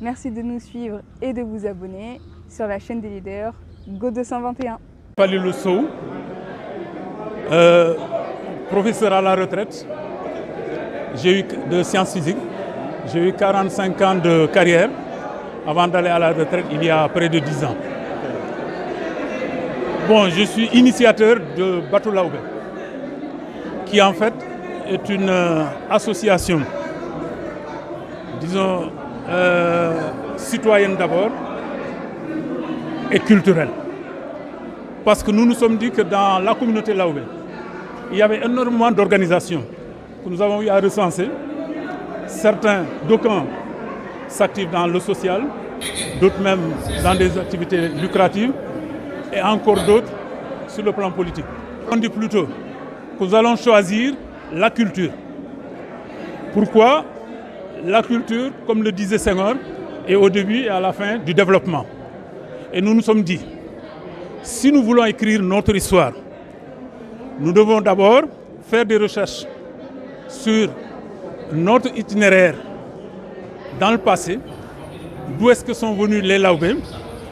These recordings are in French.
Merci de nous suivre et de vous abonner sur la chaîne des leaders Go 221. Falilou Sow, professeur à la retraite. J'ai eu de sciences physiques. J'ai eu 45 ans de carrière avant d'aller à la retraite il y a près de 10 ans. Bon, je suis initiateur de Batou Laobé, qui en fait est une association, disons, citoyenne d'abord et culturelle. Parce que nous nous sommes dit que dans la communauté Laobé, il y avait énormément d'organisations que nous avons eu à recenser. D'aucuns s'activent dans le social, d'autres même dans des activités lucratives, et encore d'autres sur le plan politique. On dit plutôt que nous allons choisir la culture. Pourquoi? La culture, comme le disait Senghor, est au début et à la fin du développement. Et nous nous sommes dit, si nous voulons écrire notre histoire, nous devons d'abord faire des recherches sur notre itinéraire dans le passé, d'où est-ce que sont venus les Laobé.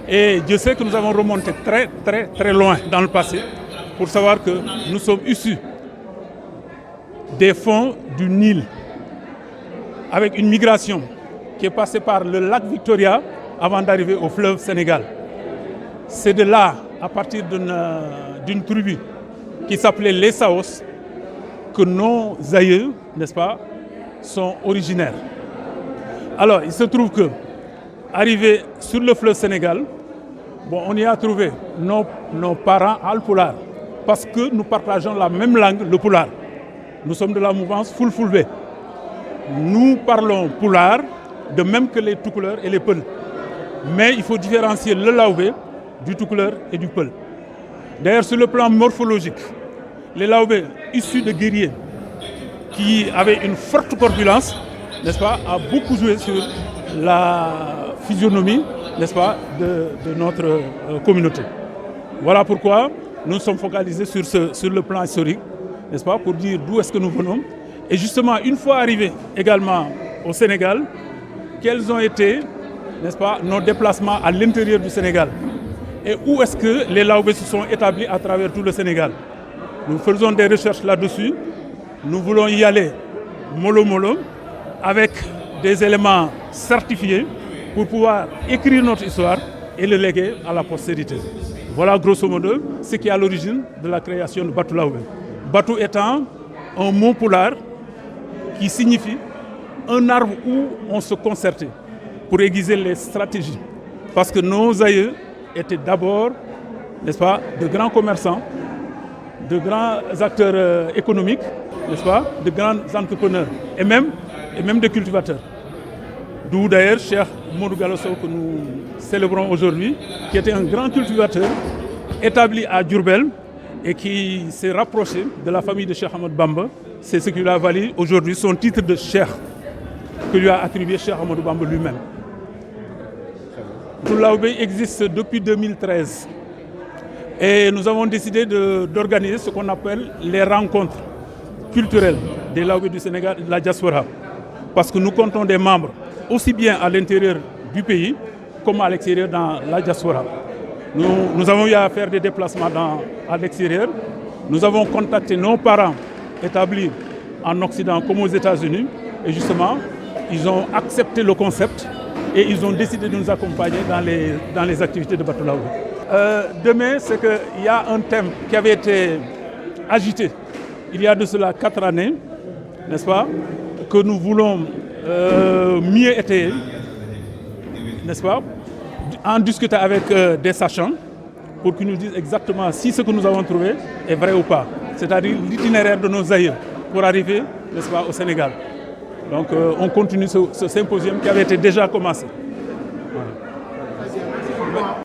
Et je sais que nous avons remonté très loin dans le passé pour savoir que nous sommes issus des fonds du Nil, avec une migration qui est passée par le lac Victoria avant d'arriver au fleuve Sénégal. C'est de là, à partir d'une tribu qui s'appelait les Saos, que nos aïeux, n'est-ce pas, sont originaires. Alors, il se trouve que, arrivé sur le fleuve Sénégal, bon, on y a trouvé nos parents Alpulaar, parce que nous partageons la même langue, le Pulaar. Nous sommes de la mouvance Fulfulde. Nous parlons Pulaar, de même que les Toucouleurs et les Peuls. Mais il faut différencier le Laobé du Toucouleur et du Peul. D'ailleurs, sur le plan morphologique, les Laobé issus de guerriers qui avaient une forte corpulence, n'est-ce pas, a beaucoup joué sur la physionomie, n'est-ce pas, de notre communauté. Voilà pourquoi nous sommes focalisés sur le plan historique, n'est-ce pas, pour dire d'où est-ce que nous venons. Et justement, une fois arrivés également au Sénégal, quels ont été, n'est-ce pas, nos déplacements à l'intérieur du Sénégal et où est-ce que les Laobé se sont établis à travers tout le Sénégal. Nous faisons des recherches là-dessus. Nous voulons y aller mollo avec des éléments certifiés pour pouvoir écrire notre histoire et le léguer à la postérité. Voilà grosso modo ce qui est à l'origine de la création de Batou Laobé. Batou étant un mot pulaar qui signifie un arbre où on se concertait pour aiguiser les stratégies. Parce que nos aïeux étaient d'abord, n'est-ce pas, de grands commerçants, de grands acteurs économiques, n'est-ce pas, de grands entrepreneurs et même de cultivateurs. D'où d'ailleurs Cheikh Modou Gallo Sow que nous célébrons aujourd'hui, qui était un grand cultivateur établi à Diourbel et qui s'est rapproché de la famille de Cheikh Ahmadou Bamba. C'est ce qui lui a valu aujourd'hui son titre de Cheikh, que lui a attribué Cheikh Ahmadou Bamba lui-même. Batou Laobé existe depuis 2013 et nous avons décidé d'organiser ce qu'on appelle les rencontres culturelles des Laobé du Sénégal et de la diaspora. Parce que nous comptons des membres aussi bien à l'intérieur du pays comme à l'extérieur dans la diaspora. Nous avons eu à faire des déplacements à l'extérieur. Nous avons contacté nos parents établis en Occident comme aux États-Unis. Et justement, ils ont accepté le concept et ils ont décidé de nous accompagner dans les activités de Batou Laobé. Demain, c'est qu'il y a un thème qui avait été agité il y a de cela 4 années, n'est-ce pas, que nous voulons mieux étayer, n'est-ce pas, en discuter avec des sachants pour qu'ils nous disent exactement si ce que nous avons trouvé est vrai ou pas. C'est-à-dire l'itinéraire de nos aïeux pour arriver, n'est-ce pas, au Sénégal. Donc on continue ce symposium qui avait été déjà commencé. Voilà.